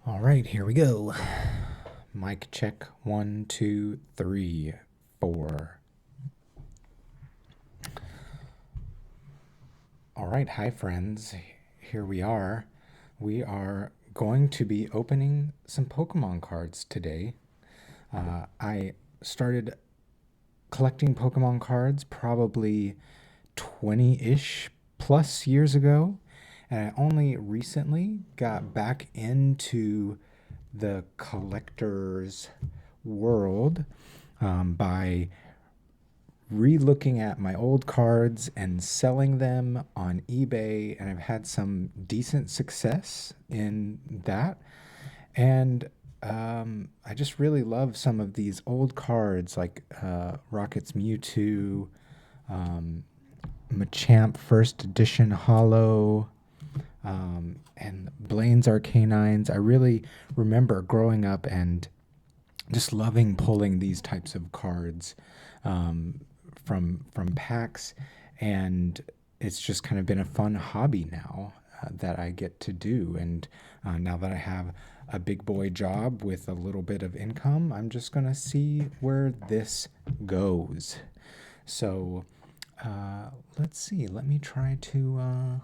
All right, here we go. Mic check 1, 2, 3, 4. All right, hi friends. Here we are. We are going to be opening some Pokemon cards today. I started collecting Pokemon cards probably 20-ish plus years ago, and I only recently got back into the collector's world by re-looking at my old cards and selling them on eBay, and I've had some decent success in that. And I just really love some of these old cards like Rocket's Mewtwo, um, Machamp First Edition Hollow, and Blaine's Arcanines. I really remember growing up and just loving pulling these types of cards um, from packs, and it's just kind of been a fun hobby now that I get to do. And now that I have a big boy job with a little bit of income, I'm just gonna see where this goes. So let's see. Let me try to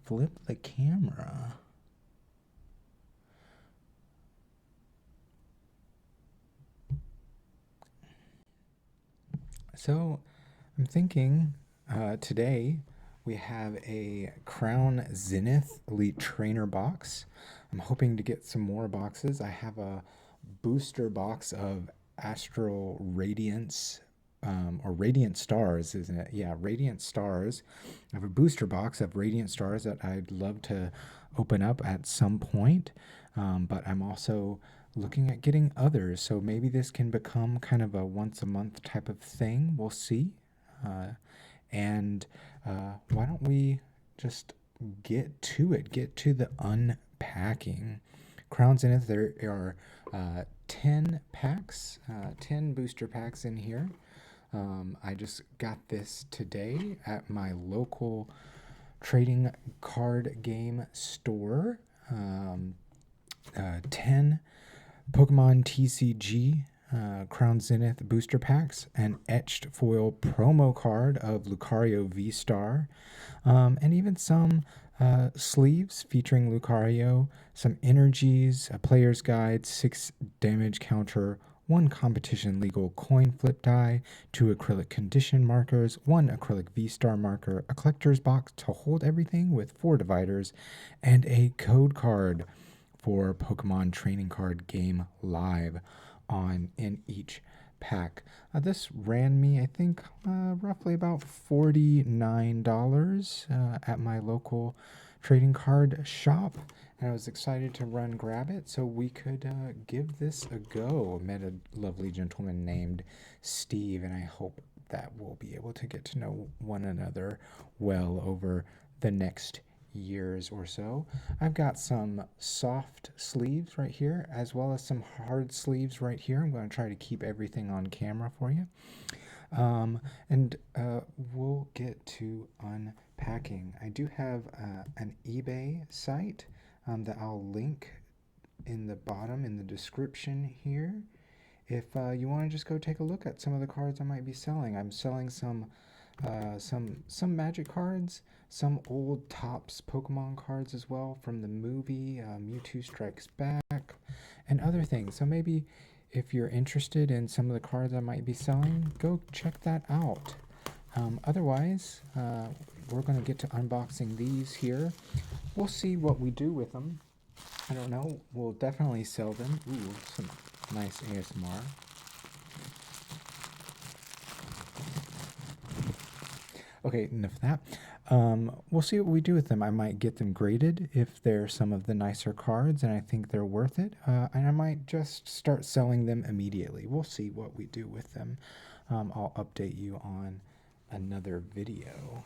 flip the camera. So I'm thinking today we have a Crown Zenith Elite Trainer box. I'm hoping to get some more boxes. I have a booster box of Astral Radiance, or Radiant Stars, isn't it? Yeah, Radiant Stars. I have a booster box of Radiant Stars that I'd love to open up at some point. But I'm also looking at getting others. So maybe this can become kind of a once a month type of thing. We'll see. Uh, and why don't we just get to it? Get to the unpacking. Crowns in it. There are 10 packs, 10 booster packs in here. I just got this today at my local trading card game store. 10 Pokemon TCG Crown Zenith booster packs, an etched foil promo card of Lucario V Star, and even some sleeves featuring Lucario, some energies, a player's guide, 6 damage counter, 1 competition legal coin flip die, 2 acrylic condition markers, 1 acrylic V Star marker, a collector's box to hold everything with 4 dividers, and a code card for Pokemon Training Card Game Live on in each pack. This ran me, I think, roughly about $49 at my local trading card shop, and I was excited to run grab it so we could give this a go. I met a lovely gentleman named Steve, and I hope that we'll be able to get to know one another well over the next years or so. I've got some soft sleeves right here as well as some hard sleeves right here. I'm going to try to keep everything on camera for you. And we'll get to unpacking. I do have an eBay site that I'll link in the bottom in the description here. If you want to just go take a look at some of the cards I might be selling. I'm selling some magic cards, some old Tops Pokemon cards as well from the movie Mewtwo Strikes Back, and other things. So maybe if you're interested in some of the cards I might be selling, go check that out. Otherwise, we're going to get to unboxing these here. We'll see what we do with them. I don't know. We'll definitely sell them. Ooh, some nice ASMR. Okay, enough of that. We'll see what we do with them. I might get them graded if they're some of the nicer cards and I think they're worth it. And I might just start selling them immediately. We'll see what we do with them. I'll update you on another video.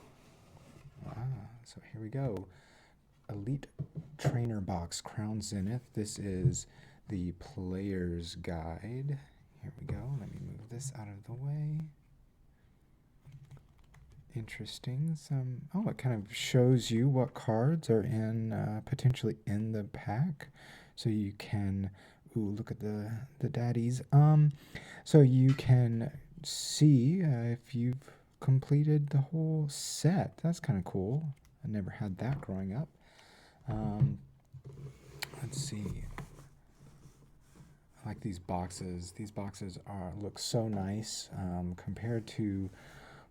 So here we go. Elite Trainer Box Crown Zenith. This is the player's guide. Here we go. Let me move this out of the way. interesting. Oh, it kind of shows you what cards are potentially in the pack. So you can, ooh, look at the daddies. So you can see if you've completed the whole set. That's kind of cool. I never had that growing up. Um, let's see. I like these boxes. These boxes look so nice compared to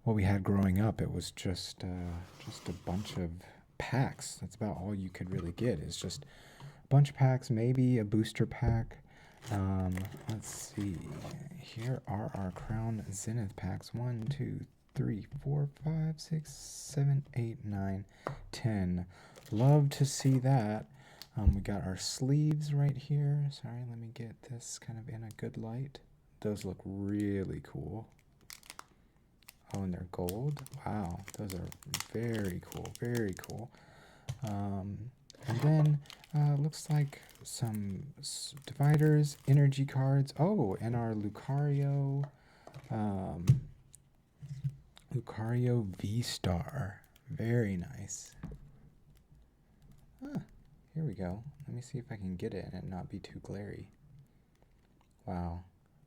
what we had growing up. It was just a bunch of packs. That's about all you could really get. Is just a bunch of packs, maybe a booster pack. Let's see. Here are our Crown Zenith packs. 1, 2, 3, 4, 5, 6, 7, 8, 9, 10. Love to see that. We got our sleeves right here. Sorry, let me get this kind of in a good light. Those look really cool. Oh, and they're gold. Wow, those are very cool, very cool. And then looks like some dividers, energy cards. Oh, and our Lucario V-Star. Very nice. Here we go. Let me see if I can get it and it not be too glary. Wow.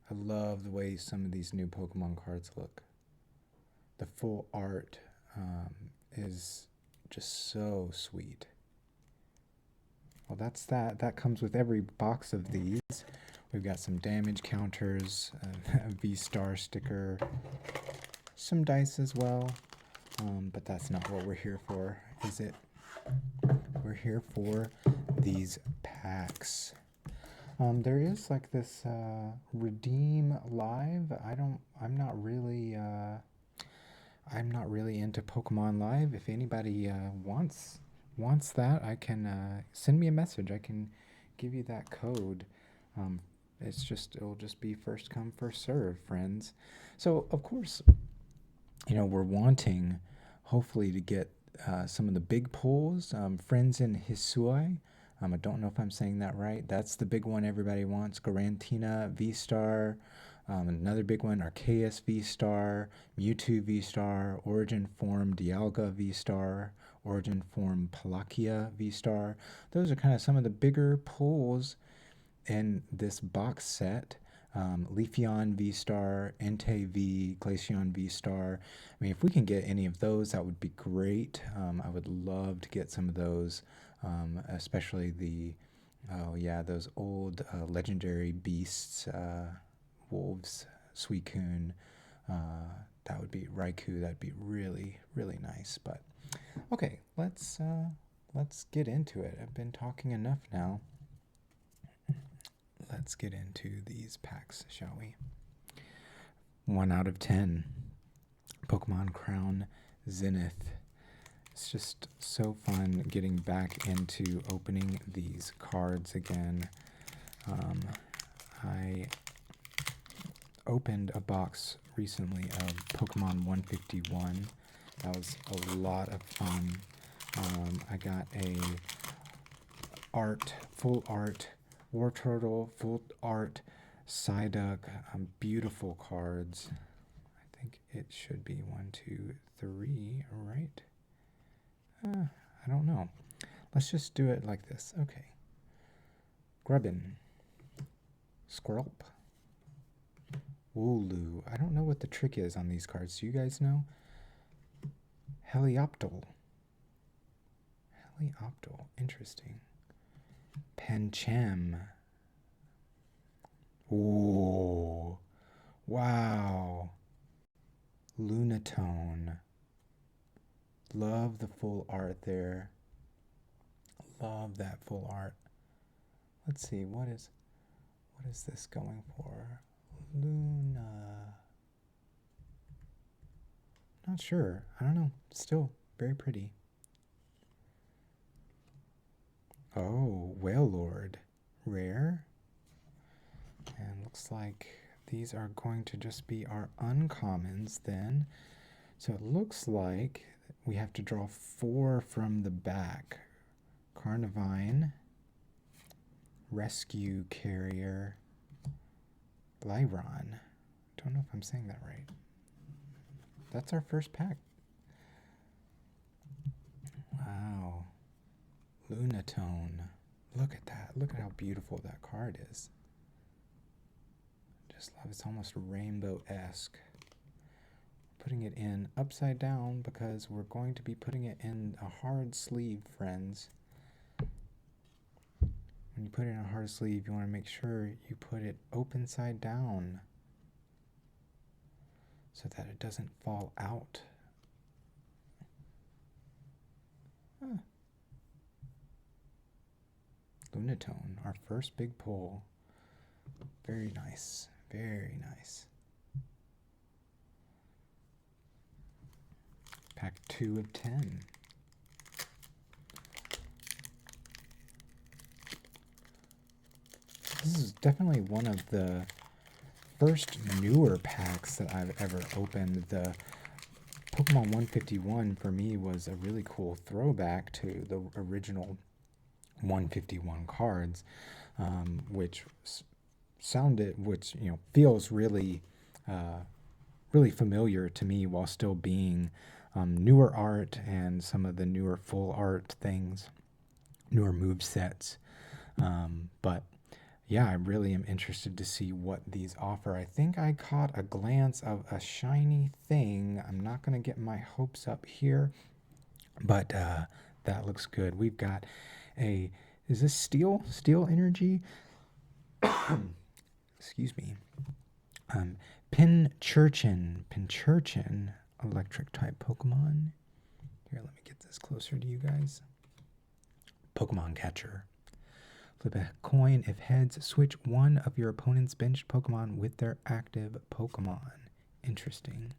I love the way some of these new Pokemon cards look. The full art is just so sweet. Well, that's that. That comes with every box of these. We've got some damage counters, a V-Star sticker, some dice as well. But that's not what we're here for, is it? We're here for these packs. There is like this redeem live. I'm not really into Pokemon Live. If anybody wants that, I can send me a message. I can give you that code. It'll just be first come, first serve, friends. So of course, we're wanting, hopefully, to get some of the big pulls. Friends in Hisui. I don't know if I'm saying that right. That's the big one everybody wants. Garantina V-Star. Another big one, Arceus V-Star, Mewtwo V-Star, Origin Form Dialga V-Star, Origin Form Palkia V-Star. Those are kind of some of the bigger pulls in this box set. Leafeon V-Star, Entei V, Glaceon V-Star. I mean, if we can get any of those, that would be great. I would love to get some of those, especially those old legendary beasts, wolves, Suicune. That would be Raikou. That'd be really, really nice. But okay, let's get into it. I've been talking enough now. Let's get into these packs, shall we? 1 out of 10. Pokemon Crown Zenith. It's just so fun getting back into opening these cards again. I opened a box recently of Pokemon 151. That was a lot of fun. I got a full art War Turtle, full art Psyduck, beautiful cards. I think it should be 1, 2, 3, right? I don't know. Let's just do it like this. Okay. Grubbin. Squirrelp. Wooloo. I don't know what the trick is on these cards. Do you guys know? Helioptile. Interesting. Pancham. Ooh. Wow. Lunatone. Love the full art there. Love that full art. Let's see, what is this going for? Luna. Not sure. I don't know. Still very pretty. Oh, Wailord. Rare. And looks like these are going to just be our uncommons then. So it looks like we have to draw 4 from the back. Carnivine. Rescue Carrier. Lyron. Don't know if I'm saying that right. That's our first pack. Wow. Lunatone. Look at that. Look at how beautiful that card is. Just love it. It's almost rainbow-esque. Putting it in upside down because we're going to be putting it in a hard sleeve, friends. When you put it in a hard sleeve, you want to make sure you put it open side down so that it doesn't fall out. Huh. Lunatone, our first big pull. Very nice. Very nice. Pack 2 of 10. This is definitely one of the first newer packs that I've ever opened. The Pokemon 151 for me was a really cool throwback to the original 151 cards, which feels really, really familiar to me while still being newer art and some of the newer full art things, newer move sets. But yeah, I really am interested to see what these offer. I think I caught a glance of a shiny thing. I'm not going to get my hopes up here, but that looks good. We've got is this steel? Steel energy? Excuse me. Pinchurchin, electric type Pokemon. Here, let me get this closer to you guys. Pokemon catcher. Flip a coin. If heads, switch one of your opponent's benched Pokemon with their active Pokemon. Interesting.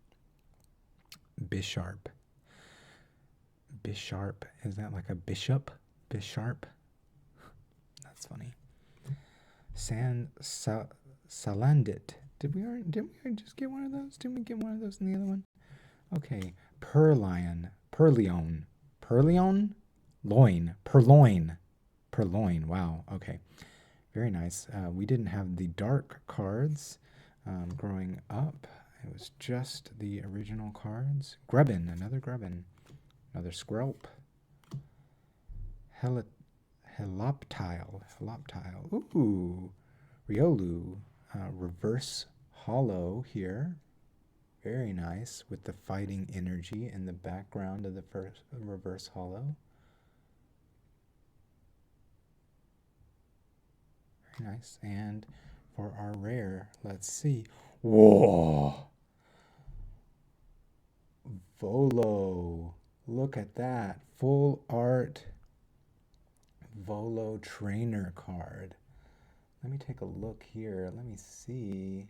Bisharp. Bisharp. Is that like a bishop? Bisharp? That's funny. Salandit. Did we just get one of those? Didn't we get one of those in the other one? Okay. Purloin. Wow. Okay. Very nice. We didn't have the dark cards growing up. It was just the original cards. Grubbin. Another Grubbin. Another Squirrelp. Heloptile. Ooh. Riolu. Reverse Hollow here. Very nice with the fighting energy in the background of the first Reverse Hollow. Very nice. And for our rare, let's see. Whoa! Volo. Look at that. Full art Volo trainer card. Let me take a look here. Let me see.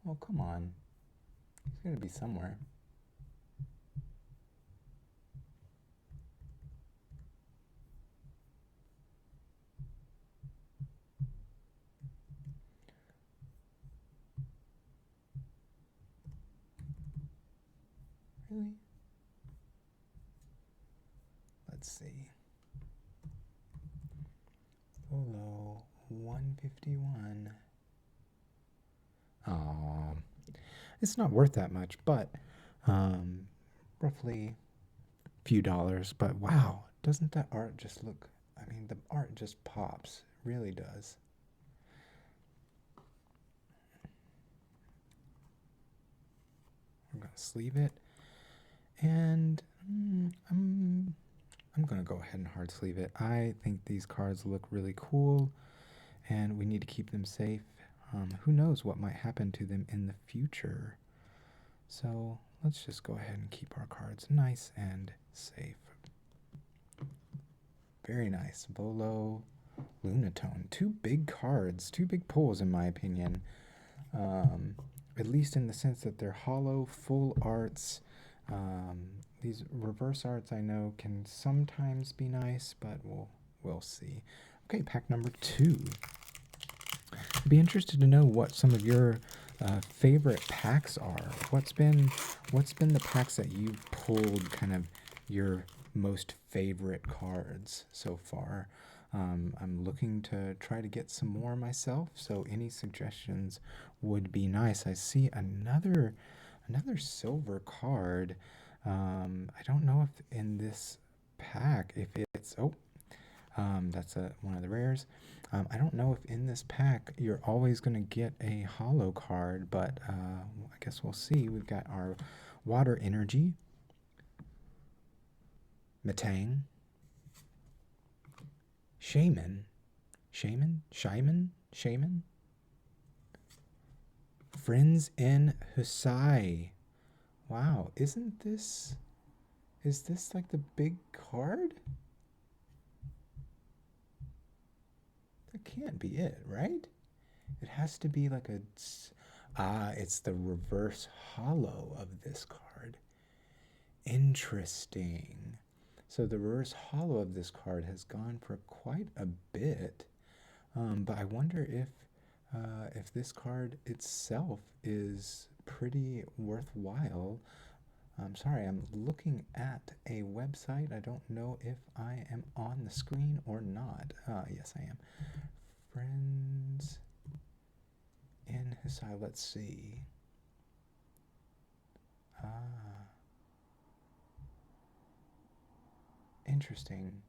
Oh, come on. He's going to be somewhere. Really? Let's see. Polo 151. Oh, it's not worth that much, but roughly a few dollars. But wow, doesn't that art just look? I mean, the art just pops. It really does. I'm gonna sleeve it, and I'm gonna go ahead and hard sleeve it. I think these cards look really cool, and we need to keep them safe. Who knows what might happen to them in the future? So let's just go ahead and keep our cards nice and safe. Very nice. Volo, Lunatone. Two big cards, two big pulls in my opinion. At least in the sense that they're hollow, full arts. These reverse arts I know can sometimes be nice, but we'll see. Okay, pack number 2. I'd be interested to know what some of your favorite packs are. What's been the packs that you've pulled kind of your most favorite cards so far? I'm looking to try to get some more myself, so any suggestions would be nice. I see another Another silver card. I don't know if in this pack, if it's, oh, that's one of the rares. I don't know if in this pack you're always going to get a hollow card, but I guess we'll see. We've got our Water Energy, Metang, Shaman, Friends in Husai. Wow, is this like the big card? That can't be it, right? It has to be like it's the reverse hollow of this card. Interesting. So the reverse hollow of this card has gone for quite a bit. But I wonder if this card itself is pretty worthwhile. I'm sorry, I'm looking at a website. I don't know if I am on the screen or not. Yes, I am. Friends in Hisai. Let's see. Ah, interesting.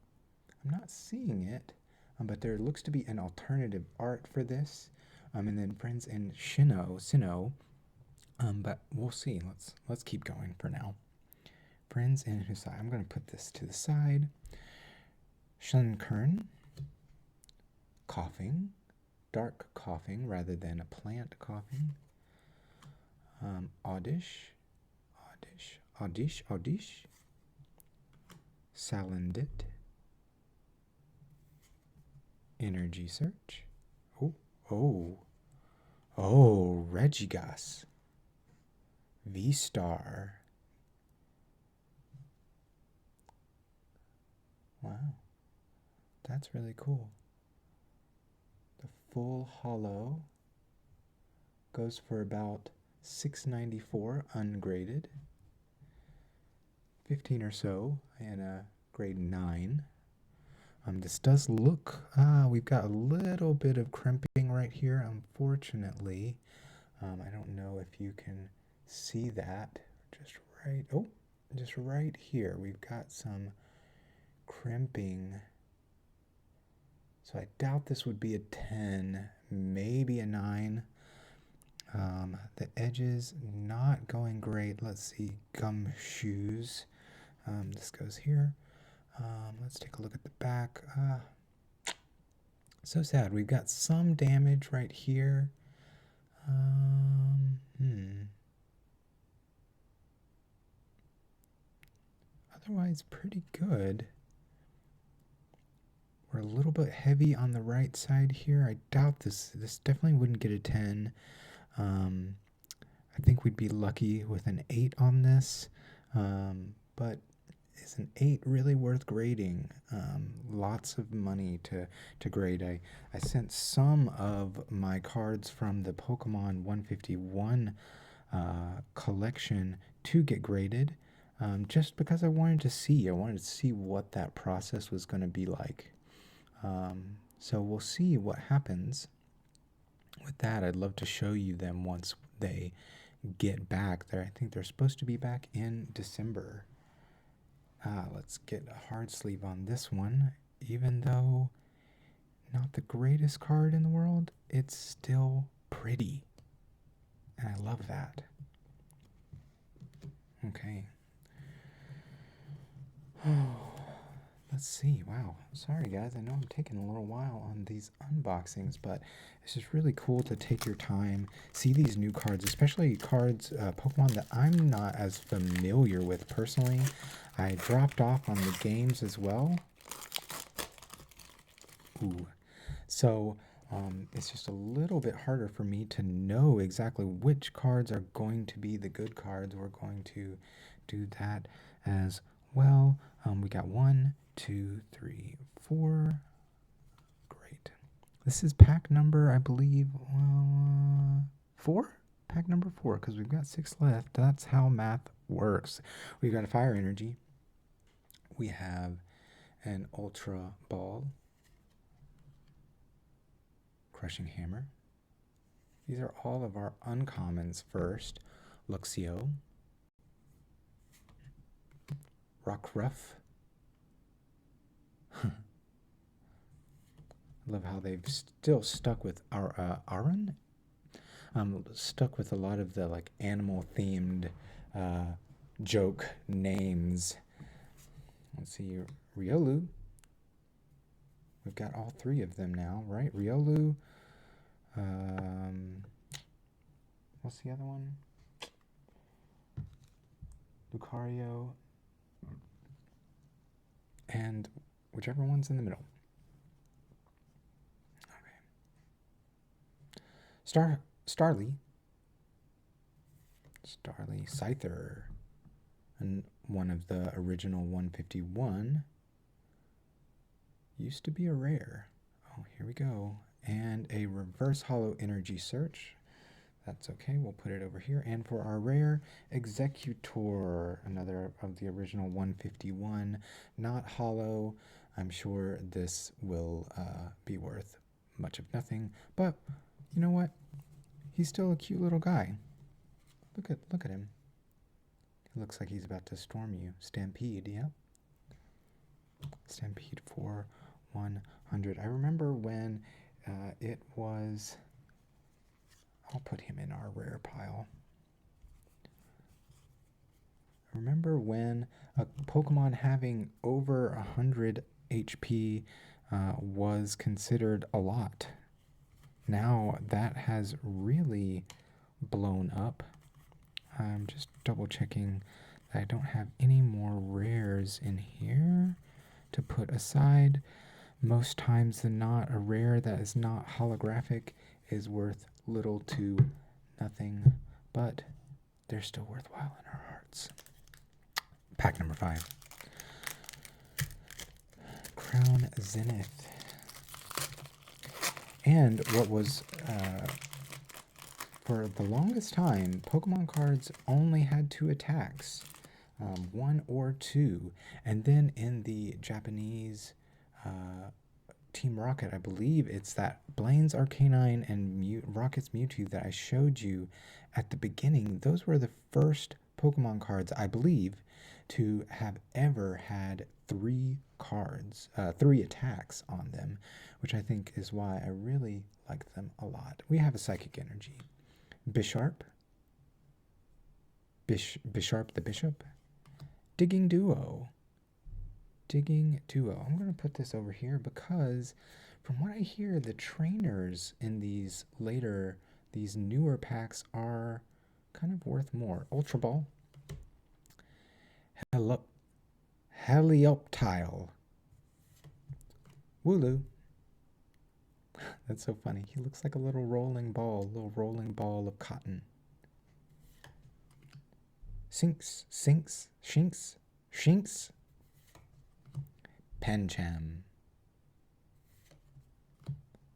I'm not seeing it, but there looks to be an alternative art for this. And then Friends in Sinnoh. But we'll see. Let's keep going for now. Friends in Husai. I'm going to put this to the side. Shunkern. Coughing. Dark coughing rather than a plant coughing. Oddish. Salandit. Energy Search. Oh, Regigas. V-Star. Wow. That's really cool. The full hollow goes for about $6.94 ungraded. 15 or so in a grade 9. This does look, we've got a little bit of crimping right here, unfortunately. I don't know if you can see that. Just right here, we've got some crimping. So I doubt this would be a 10, maybe a 9. The edges not going great. Let's see, gumshoes. This goes here. Let's take a look at the back. So sad. We've got some damage right here. Otherwise, pretty good. We're a little bit heavy on the right side here. I doubt this definitely wouldn't get a 10. I think we'd be lucky with an 8 on this. But is an 8 really worth grading? Lots of money to grade. I sent some of my cards from the Pokemon 151 collection to get graded, just because I wanted to see. I wanted to see what that process was going to be like. So we'll see what happens with that. I'd love to show you them once they get back there. I think they're supposed to be back in December. Let's get a hard sleeve on this one. Even though not the greatest card in the world, it's still pretty. And I love that. Okay. Let's see. Wow. Sorry, guys. I know I'm taking a little while on these unboxings, but it's just really cool to take your time, see these new cards, especially cards, Pokemon that I'm not as familiar with personally. I dropped off on the games as well. Ooh. So it's just a little bit harder for me to know exactly which cards are going to be the good cards. We're going to do that as well. We got 1, 2, 3, 4. Great. This is pack number, I believe, 4? Pack number 4, because we've got 6 left. That's how math works. We've got a Fire Energy. We have an Ultra Ball. Crushing Hammer. These are all of our uncommons first. Luxio, Rockruff. Love how they've still stuck with our Aron. Stuck with a lot of the like animal themed joke names. Let's see, Riolu. We've got all three of them now, right? Riolu. What's the other one? Lucario. And whichever one's in the middle. Okay. Starly, Scyther, and one of the original 151. Used to be a rare. Oh, here we go. And a reverse hollow energy search. That's okay, we'll put it over here. And for our rare, Executor, another of the original 151. Not hollow. I'm sure this will be worth much of nothing. But you know what? He's still a cute little guy. Look at him. He looks like he's about to storm you. Stampede, yeah. Stampede for 100. I remember when it was... I'll put him in our rare pile. I remember when a Pokemon having over 100 HP was considered a lot. Now that has really blown up. I'm just double checking that I don't have any more rares in here to put aside. Most times than not, a rare that is not holographic is worth little to nothing, but they're still worthwhile in our hearts. Pack number 5. Crown Zenith. And what was, for the longest time, Pokemon cards only had 2 attacks, 1 or 2. And then in the Japanese Team Rocket, I believe it's that Blaine's Arcanine and Rocket's Mewtwo that I showed you at the beginning. Those were the first Pokemon cards, I believe, to have ever had 3 cards, 3 attacks on them, which I think is why I really like them a lot. We have a Psychic Energy. Bisharp. Bisharp the Bishop. Digging Duo. I'm going to put this over here because from what I hear, the trainers in these newer packs are kind of worth more. Ultra Ball. Helioptile. Wooloo. That's so funny. He looks like a little rolling ball of cotton. Shinx. Pancham.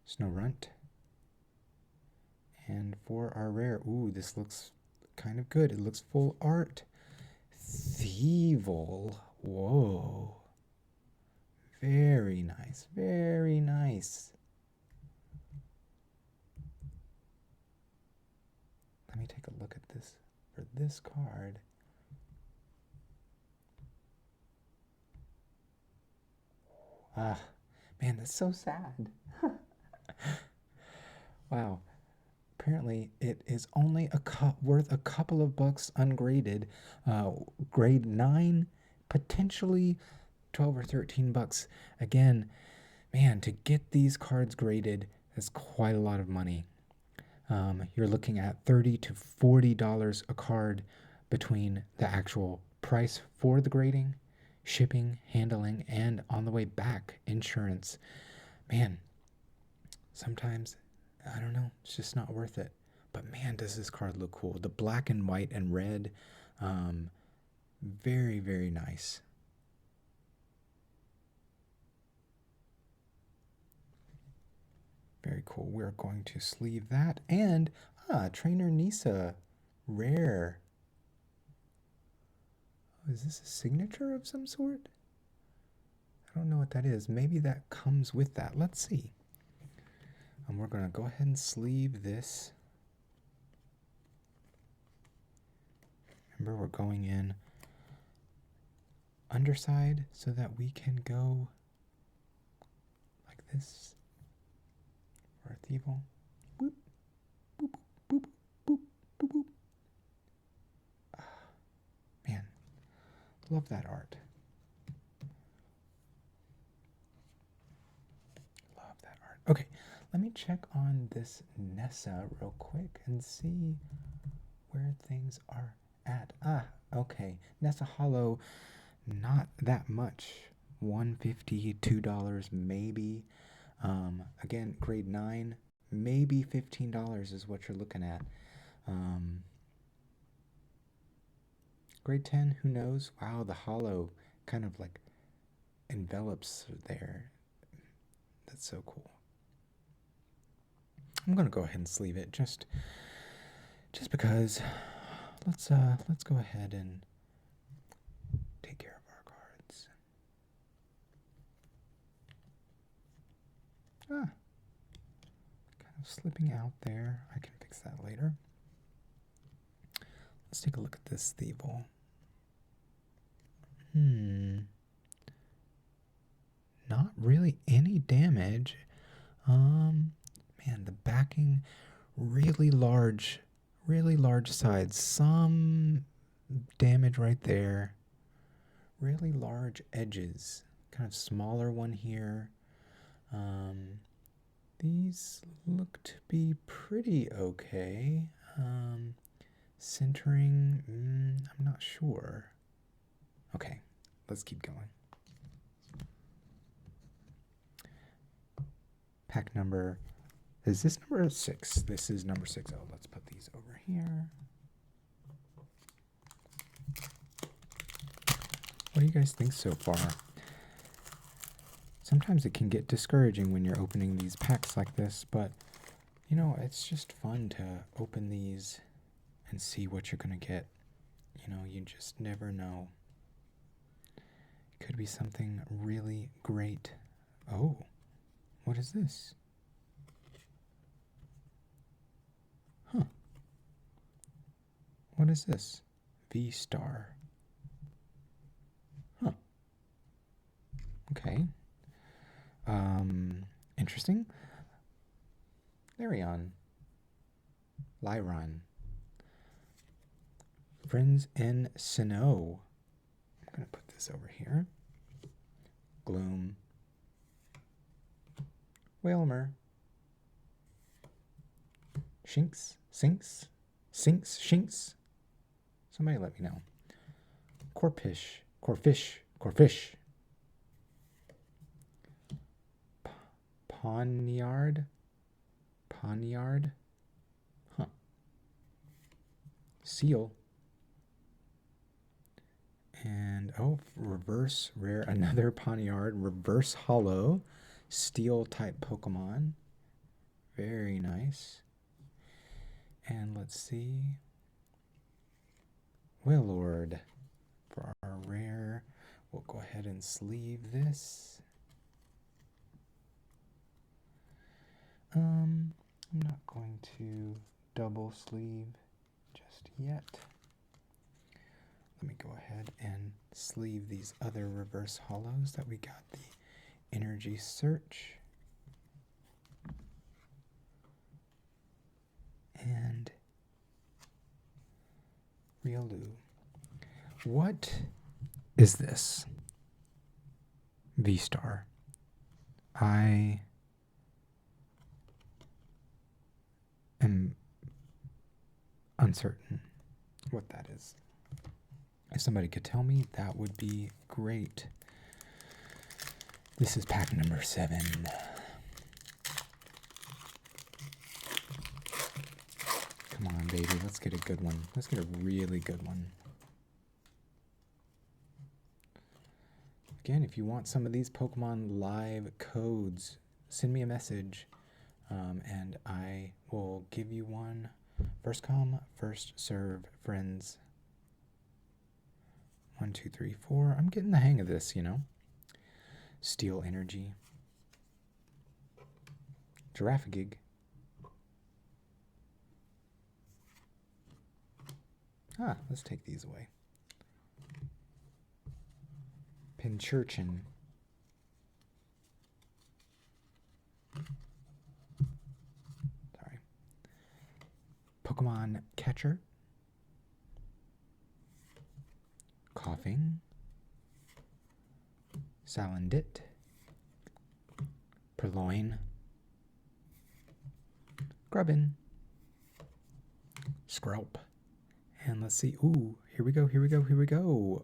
Snorunt. And for our rare, ooh, this looks kind of good. It looks full art. Thievul. Whoa. Very nice. Very nice. Let me take a look at this for this card. Ah, man, that's so sad. Wow. Apparently, it is only worth a couple of bucks ungraded. Grade 9, potentially 12 or 13 bucks. Again, man, to get these cards graded is quite a lot of money. You're looking at $30 to $40 a card between the actual price for the grading, shipping, handling, and on the way back, insurance. Man, sometimes, I don't know, it's just not worth it. But man, does this card look cool. The black and white and red, very, very nice. Very cool. We're going to sleeve that. And, Trainer Nisa, rare. Is this a signature of some sort? I don't know what that is. Maybe that comes with that. Let's see. And we're going to go ahead and sleeve this. Remember, we're going in underside so that we can go like this for a thievel. Boop, boop, boop, boop, boop, boop. Man, love that art. Love that art. Okay, let me check on this Nessa real quick and see where things are at. Okay. Nessa Hollow, not that much. $150, $2 maybe. Again, grade 9, maybe $15 is what you're looking at. Grade 10, who knows? Wow, the hollow kind of like envelops there. That's so cool. I'm gonna go ahead and sleeve it just because. Let's go ahead and take care of our cards. Kind of slipping out there. I can fix that later. Let's take a look at this thievel. Not really any damage. Man, the backing, really large sides. Some damage right there. Really large edges. Kind of smaller one here. These look to be pretty okay. Centering, I'm not sure. Okay, let's keep going. Pack number, is this number 6? This is number 6. Oh, let's put these over here. What do you guys think so far? Sometimes it can get discouraging when you're opening these packs like this, but you know, it's just fun to open these and see what you're gonna get. You know, you just never know. It could be something really great. Oh, what is this? Huh. What is this? V-Star. Huh. Okay. Interesting. Lyron. Friends in Sinnoh. I'm going to put this over here. Gloom. Whalmer. Shinx. Somebody let me know. Corfish. Poniard. Huh. Seal. And, oh, reverse rare. Another Poniard. Reverse hollow. Steel type Pokemon. Very nice. And let's see. Wailord. For our rare. We'll go ahead and sleeve this. I'm not going to double sleeve just yet. Let me go ahead and sleeve these other reverse hollows that we got. The Energy Search. And Riolu. What is this? V-Star. I am uncertain what that is. If somebody could tell me, that would be great. This is pack number 7. Come on, baby. Let's get a good one. Let's get a really good one. Again, if you want some of these Pokemon live codes, send me a message, and I will give you one. First come, first serve, friends. 1, 2, 3, 4. I'm getting the hang of this, you know. Steel Energy. Giraffegig. Let's take these away. Pinchurchin. Sorry. Pokemon Catcher. Coughing. Salandit. Purloin. Grubbin. Skrelp. And let's see. Ooh, here we go.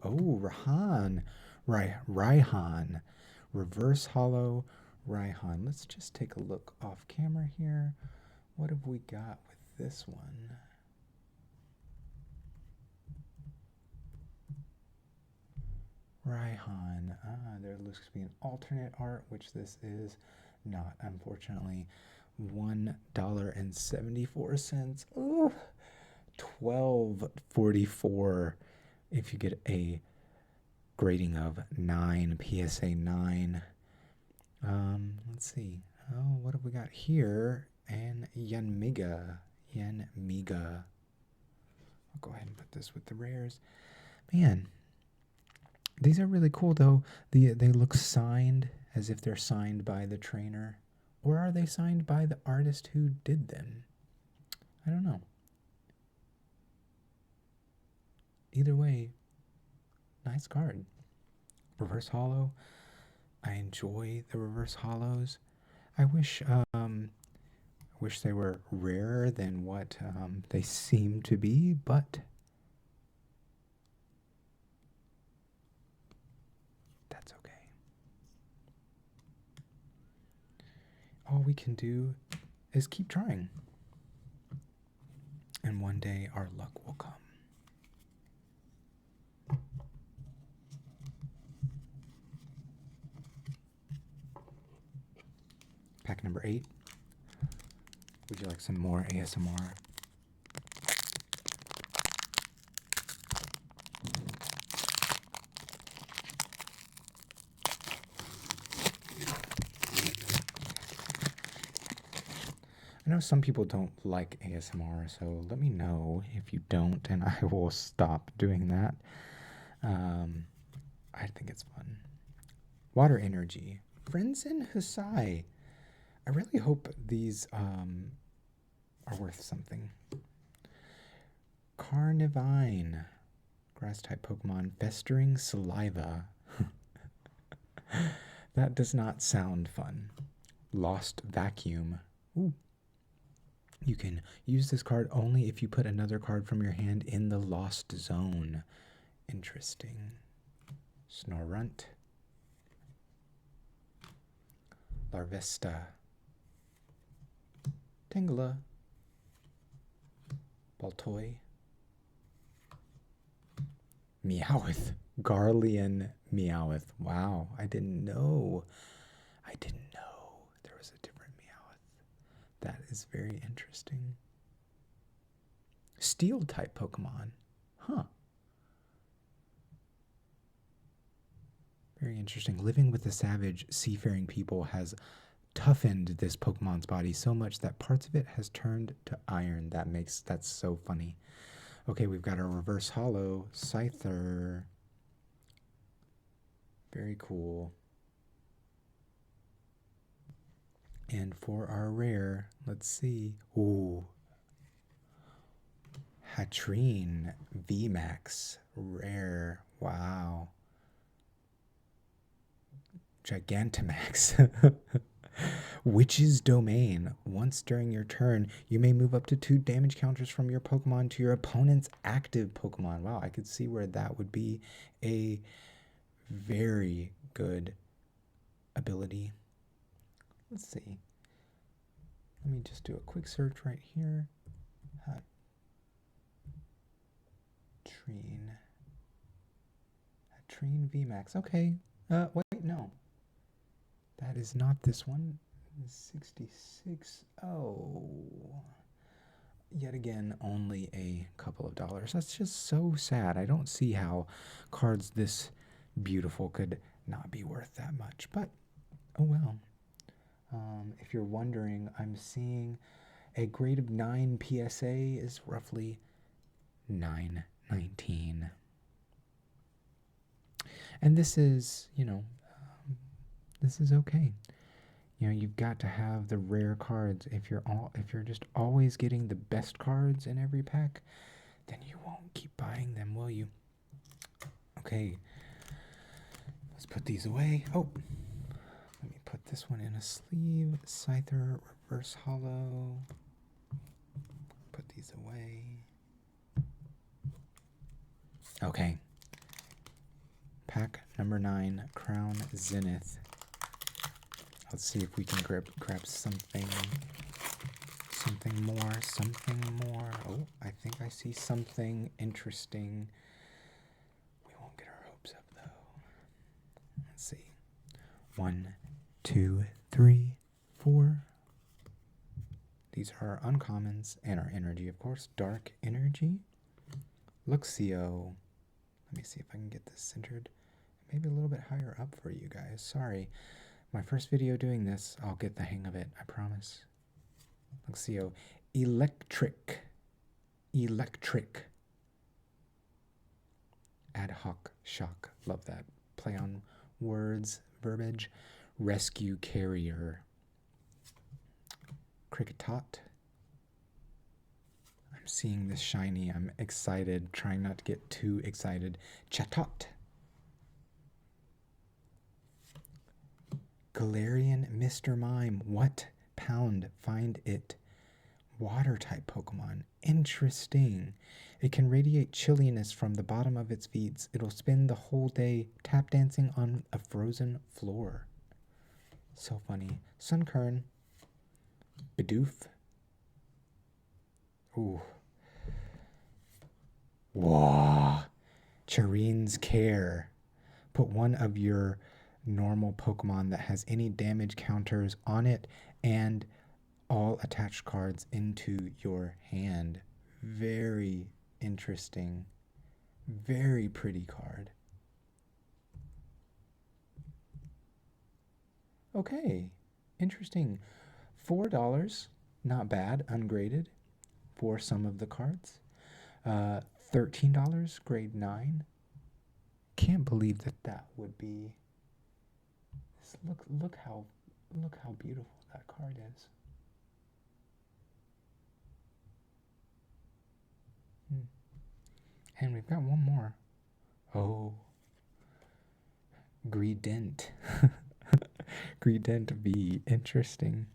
Oh, Raihan. Reverse Hollow Raihan. Let's just take a look off camera here. What have we got with this one? Raihan. There looks to be an alternate art, which this is not, unfortunately. $1.74. Oh, $12.44 if you get a grading of 9, PSA 9. Let's see. Oh, what have we got here? And Yanmiga. I'll go ahead and put this with the rares. Man, these are really cool, though. They look signed, as if they're signed by the trainer. Or are they signed by the artist who did them? I don't know. Either way, nice card. Reverse Hollow. I enjoy the Reverse Hollows. I wish they were rarer than what they seem to be, but that's okay. All we can do is keep trying. And one day our luck will come. Pack number 8. Would you like some more ASMR? I know some people don't like ASMR, so let me know if you don't, and I will stop doing that. I think it's fun. Water Energy. Frenzen Husai. I really hope these are worth something. Carnivine. Grass-type Pokemon. Festering Saliva. That does not sound fun. Lost Vacuum. Ooh. You can use this card only if you put another card from your hand in the Lost Zone. Interesting. Snorunt. Larvesta. Tangela. Baltoy. Meowth. Garlean Meowth. Wow, I didn't know. There was a different Meowth. That is very interesting. Steel type Pokemon. Huh. Very interesting. Living with the savage seafaring people has toughened this Pokemon's body so much that parts of it has turned to iron. That's so funny. Okay, we've got our Reverse Hollow Scyther. Very cool. And for our rare, let's see. Ooh. Hatrine VMAX rare. Wow. Gigantamax. Witch's Domain. Once during your turn, you may move up to 2 damage counters from your Pokemon to your opponent's active Pokemon. Wow, I could see where that would be a very good ability. Let's see. Let me just do a quick search right here. Hatrine VMAX. Okay. Wait, no. That is not this one. 66. Oh. Yet again, only a couple of dollars. That's just so sad. I don't see how cards this beautiful could not be worth that much. But, oh well. If you're wondering, I'm seeing a grade of 9 PSA is roughly $9. 19. And this is, this is okay. You've got to have the rare cards. If you're just always getting the best cards in every pack, then you won't keep buying them, will you? Okay. Let's put these away. Oh. Let me put this one in a sleeve. Scyther, reverse hollow. Put these away. Okay. Pack number 9, Crown Zenith. Let's see if we can grab something more. Oh, I think I see something interesting. We won't get our hopes up though. Let's see. 1, 2, 3, 4. These are our uncommons and our energy, of course. Dark energy. Luxio. Let me see if I can get this centered. Maybe a little bit higher up for you guys. Sorry. My first video doing this, I'll get the hang of it, I promise. Luxio. Electric. Ad hoc shock. Love that. Play on words, verbiage. Rescue carrier. Cricketot. I'm seeing this shiny. I'm excited. Trying not to get too excited. Chatot. Galarian Mr. Mime. What? Pound. Find it. Water type Pokemon. Interesting. It can radiate chilliness from the bottom of its feet. It'll spend the whole day tap dancing on a frozen floor. So funny. Sunkern. Bidoof. Ooh. Whoa. Charine's Care. Put one of your normal Pokemon that has any damage counters on it and all attached cards into your hand. Very interesting. Very pretty card. Okay. Interesting. $4. Not bad. Ungraded for some of the cards. $13. Grade 9. Can't believe that would be. Look how beautiful that card is. And we've got one more. Oh. Greedent. Greedent V. Interesting.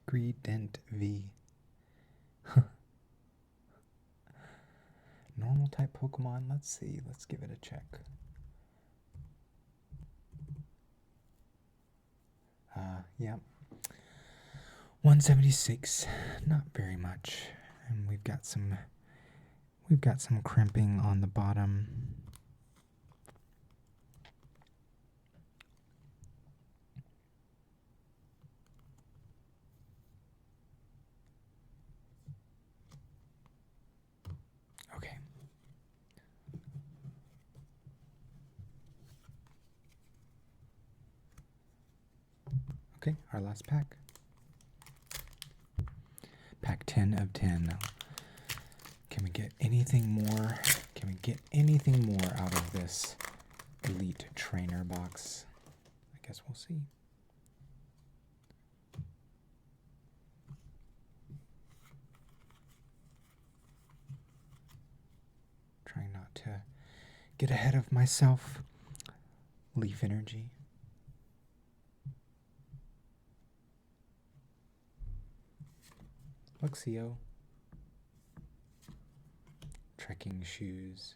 Greedent V. Normal type Pokemon. Let's see. Let's give it a check. Yeah. 176. Not very much. And we've got some crimping on the bottom. Okay. Okay, our last pack. Pack 10 of 10. Can we get anything more? Can we get anything more out of this Elite Trainer box? I guess we'll see. Trying not to get ahead of myself. Leaf Energy. Luxio. Trekking Shoes.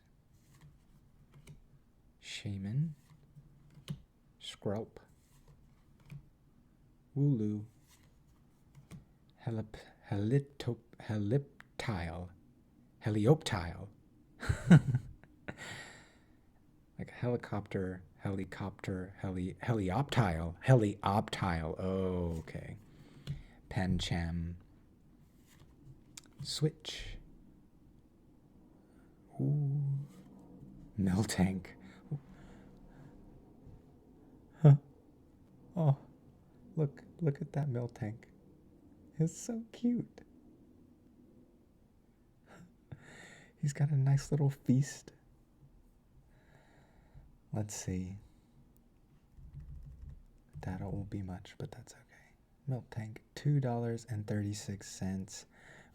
Shaman. Skrelp. Wooloo. Helioptile. Like helicopter, helioptile. Oh, okay. Pancham. Switch. Ooh. Miltank. Huh. Oh, look at that Miltank. It's so cute. He's got a nice little feast. Let's see. That won't be much, but that's okay. Milk tank, $2.36.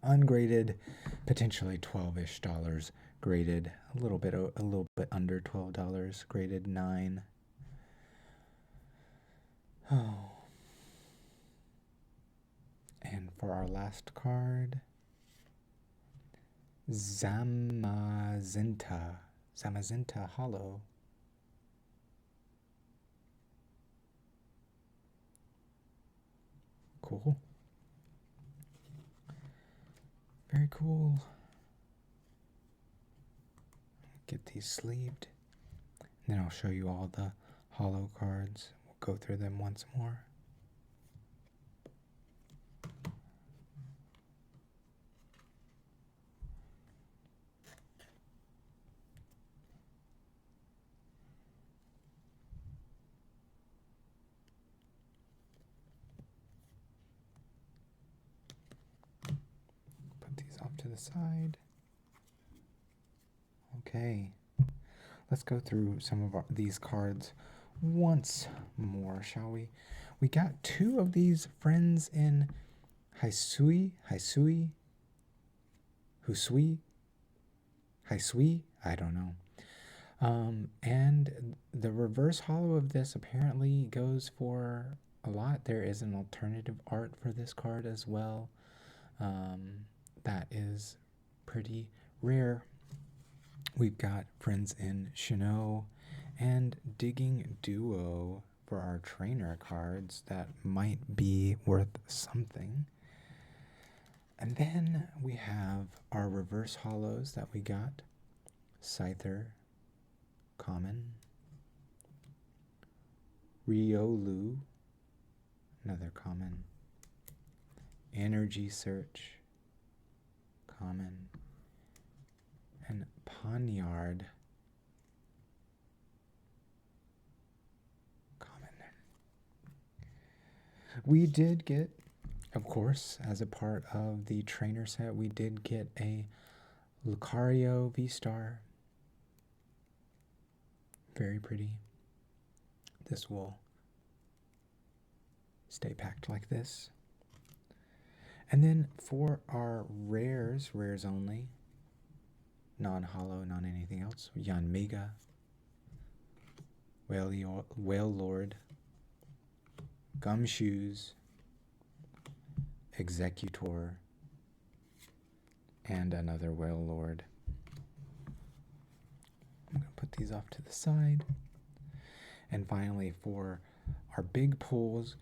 Ungraded, potentially 12-ish dollars. Graded, a little bit under $12. Graded 9. Oh. And for our last card, Zamazenta Hollow. Cool. Very cool. Get these sleeved. And then I'll show you all the hollow cards. We'll go through them once more. Put these off to the side. Okay. Let's go through some of these cards once more, shall we? We got 2 of these friends in Hisui, I don't know. And the reverse hollow of this apparently goes for a lot. There is an alternative art for this card as well. That is pretty rare. We've got friends in Shino and Digging Duo for our trainer cards that might be worth something. And then we have our reverse hollows that we got. Scyther, common. Riolu, another common. Energy Search, common. And Poniard, common. We did get, of course, as a part of the trainer set, we did get a Lucario V-Star. Very pretty. This will stay packed like this. And then for our rares only, non-hollow, non anything else, Yanmega, Whale Lord, Gumshoes, Executor, and another Whale Lord. I'm going to put these off to the side. And finally, for our big pulls,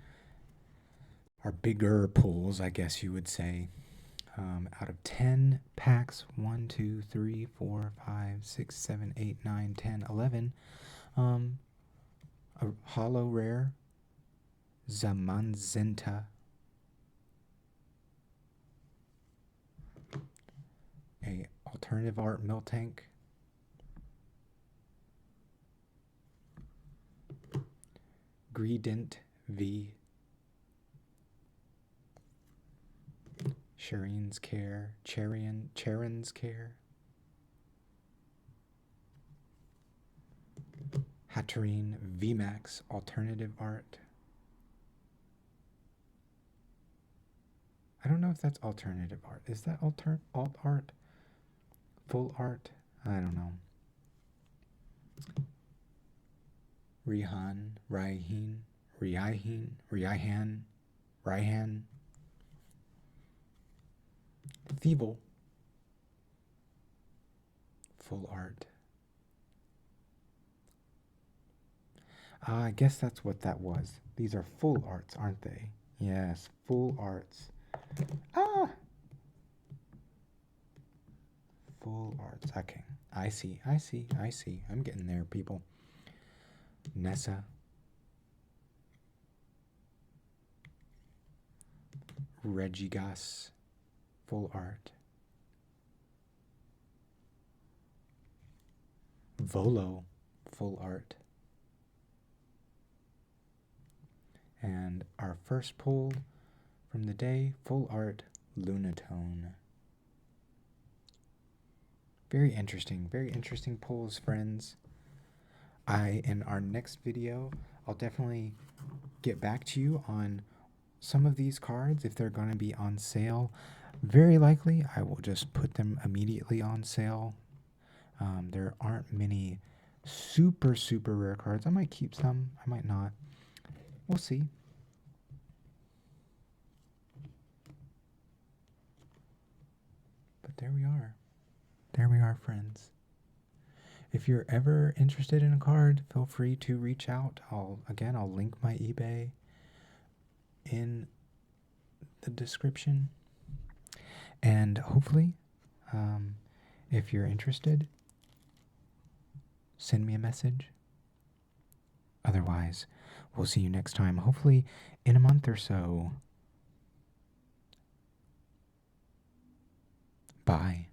our bigger pulls, I guess you would say, out of 10 packs, 1, 2, 3, 4, 5, 6, 7, 8, 9, 10, 11, a hollow rare, Zamazenta, a alternative art Miltank, Greedent V, Charon's Care, Hatterene VMAX alternative art. I don't know if that's alternative art. Is that alt art? Full art? I don't know. Raihan, Thievel, full art. I guess that's what that was. These are full arts, aren't they? Yes, full arts. Full arts. Okay. I see. I'm getting there, people. Nessa. Regigas. Full art. Volo full art. And our first pull from the day, full art Lunatone. Very interesting pulls, friends. In our next video, I'll definitely get back to you on some of these cards if they're going to be on sale. Very likely, I will just put them immediately on sale. There aren't many super rare cards. I might keep some, I might not. We'll see. But there we are. There we are, friends. If you're ever interested in a card, feel free to reach out. I'll link my eBay in the description. And hopefully, if you're interested, send me a message. Otherwise, we'll see you next time, hopefully in a month or so. Bye.